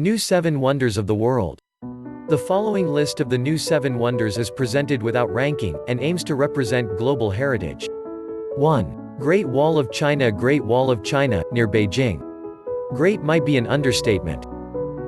New 7 Wonders of the World. The following list of the new 7 wonders is presented without ranking, and aims to represent global heritage. 1. Great Wall of China. Great Wall of China, near Beijing. Great might be an understatement.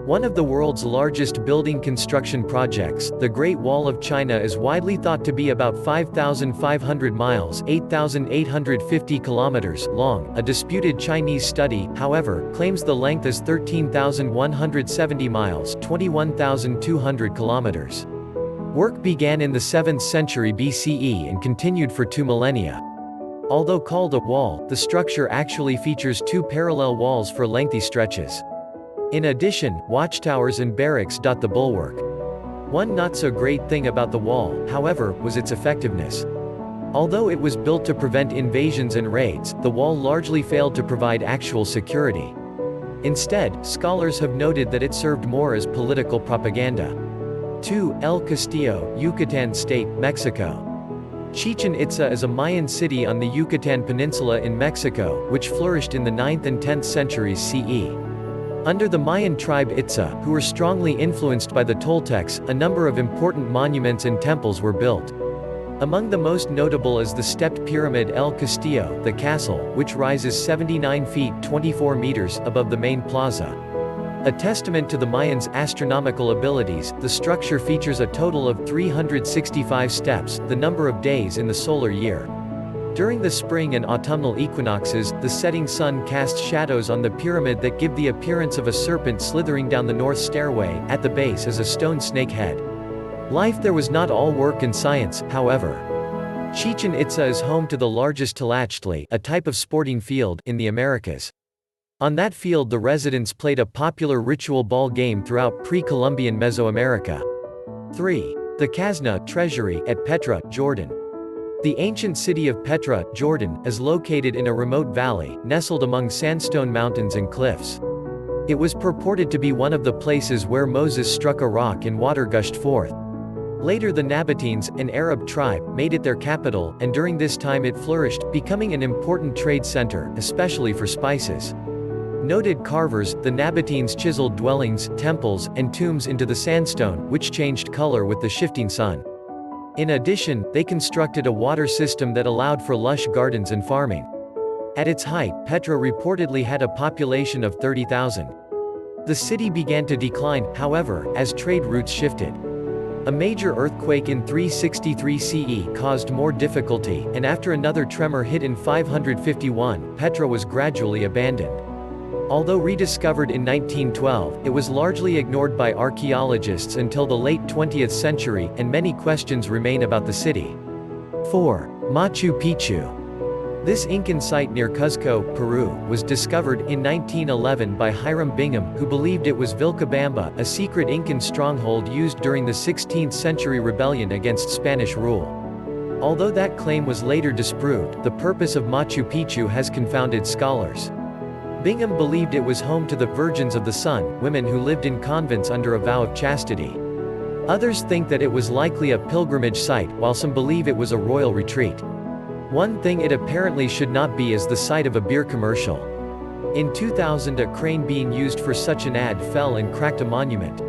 One of the world's largest building construction projects, the Great Wall of China is widely thought to be about 5,500 miles (8,850 kilometers) long. A disputed Chinese study, however, claims the length is 13,170 miles (21,200 kilometers). Work began in the 7th century BCE and continued for 2 millennia. Although called a wall, the structure actually features 2 parallel walls for lengthy stretches. In addition, watchtowers and barracks dot the bulwark. One not-so-great thing about the wall, however, was its effectiveness. Although it was built to prevent invasions and raids, the wall largely failed to provide actual security. Instead, scholars have noted that it served more as political propaganda. 2. El Castillo, Yucatan State, Mexico. Chichen Itza is a Mayan city on the Yucatan Peninsula in Mexico, which flourished in the 9th and 10th centuries CE. Under the Mayan tribe Itza, who were strongly influenced by the Toltecs, a number of important monuments and temples were built. Among the most notable is the stepped pyramid El Castillo, the castle, which rises 79 feet (24 meters) above the main plaza. A testament to the Mayans' astronomical abilities, the structure features a total of 365 steps, the number of days in the solar year. During the spring and autumnal equinoxes, the setting sun casts shadows on the pyramid that give the appearance of a serpent slithering down the north stairway. At the base is a stone snake head. Life there was not all work and science, however. Chichen Itza is home to the largest Tlachtli, a type of sporting field, in the Americas. On that field the residents played a popular ritual ball game throughout pre-Columbian Mesoamerica. 3. The Khazna Treasury at Petra, Jordan. The ancient city of Petra, Jordan, is located in a remote valley, nestled among sandstone mountains and cliffs. It was purported to be one of the places where Moses struck a rock and water gushed forth. Later the Nabateans, an Arab tribe, made it their capital, and during this time it flourished, becoming an important trade center, especially for spices. Noted carvers, the Nabateans chiseled dwellings, temples, and tombs into the sandstone, which changed color with the shifting sun. In addition, they constructed a water system that allowed for lush gardens and farming. At its height, Petra reportedly had a population of 30,000. The city began to decline, however, as trade routes shifted. A major earthquake in 363 CE caused more difficulty, and after another tremor hit in 551, Petra was gradually abandoned. Although rediscovered in 1912, it was largely ignored by archaeologists until the late 20th century, and many questions remain about the city. 4. Machu Picchu. This Incan site near Cuzco, Peru, was discovered, in 1911 by Hiram Bingham, who believed it was Vilcabamba, a secret Incan stronghold used during the 16th century rebellion against Spanish rule. Although that claim was later disproved, the purpose of Machu Picchu has confounded scholars. Bingham believed it was home to the Virgins of the Sun, women who lived in convents under a vow of chastity. Others think that it was likely a pilgrimage site, while some believe it was a royal retreat. One thing it apparently should not be is the site of a beer commercial. In 2000 a crane being used for such an ad fell and cracked a monument.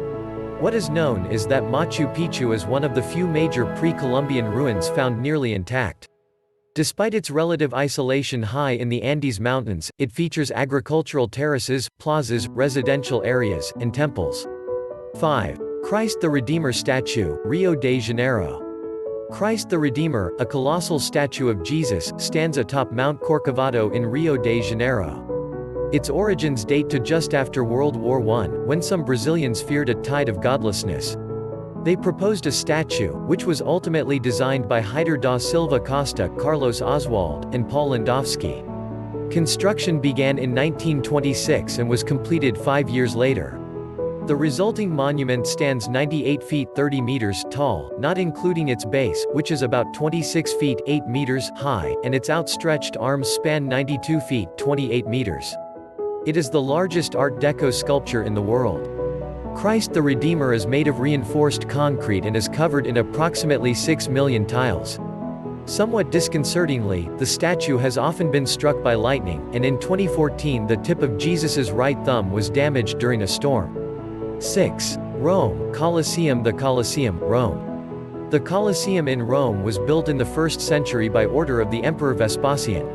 What is known is that Machu Picchu is one of the few major pre-Columbian ruins found nearly intact. Despite its relative isolation high in the Andes Mountains, it features agricultural terraces, plazas, residential areas, and temples. 5. Christ the Redeemer Statue, Rio de Janeiro. Christ the Redeemer, a colossal statue of Jesus, stands atop Mount Corcovado in Rio de Janeiro. Its origins date to just after World War I, when some Brazilians feared a tide of godlessness. They proposed a statue, which was ultimately designed by Heitor da Silva Costa, Carlos Oswald, and Paul Landowski. Construction began in 1926 and was completed 5 years later. The resulting monument stands 98 feet 30 meters tall, not including its base, which is about 26 feet 8 meters high, and its outstretched arms span 92 feet 28 meters. It is the largest Art Deco sculpture in the world. Christ the Redeemer is made of reinforced concrete and is covered in approximately 6 million tiles. Somewhat disconcertingly, the statue has often been struck by lightning, and in 2014 the tip of Jesus's right thumb was damaged during a storm. 6. Rome, Colosseum. The Colosseum, Rome. The Colosseum in Rome was built in the 1st century by order of the Emperor Vespasian.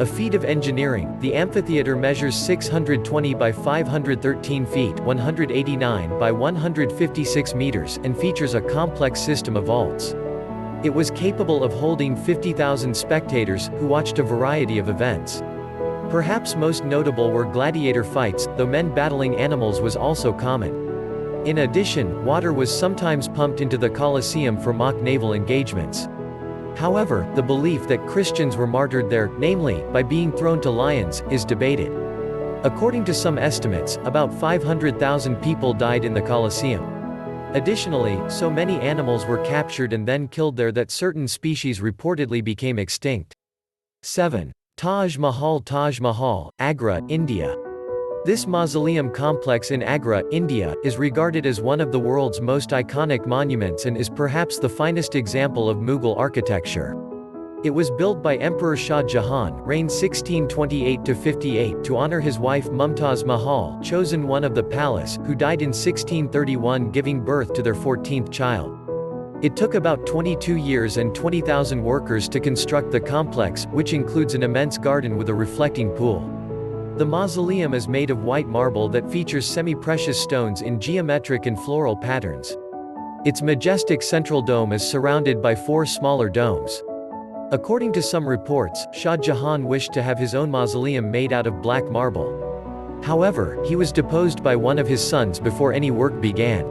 A feat of engineering, the amphitheater measures 620 by 513 feet 189 by 156 meters and features a complex system of vaults. It was capable of holding 50,000 spectators, who watched a variety of events. Perhaps most notable were gladiator fights, though men battling animals was also common. In addition, water was sometimes pumped into the Colosseum for mock naval engagements. However, the belief that Christians were martyred there, namely, by being thrown to lions, is debated. According to some estimates, about 500,000 people died in the Colosseum. Additionally, so many animals were captured and then killed there that certain species reportedly became extinct. 7. Taj Mahal. Taj Mahal, Agra, India. This mausoleum complex in Agra, India, is regarded as one of the world's most iconic monuments and is perhaps the finest example of Mughal architecture. It was built by Emperor Shah Jahan, reigned 1628–58, to honor his wife Mumtaz Mahal, chosen one of the palace, who died in 1631 giving birth to their 14th child. It took about 22 years and 20,000 workers to construct the complex, which includes an immense garden with a reflecting pool. The mausoleum is made of white marble that features semi-precious stones in geometric and floral patterns. Its majestic central dome is surrounded by 4 smaller domes. According to some reports, Shah Jahan wished to have his own mausoleum made out of black marble. However, he was deposed by one of his sons before any work began.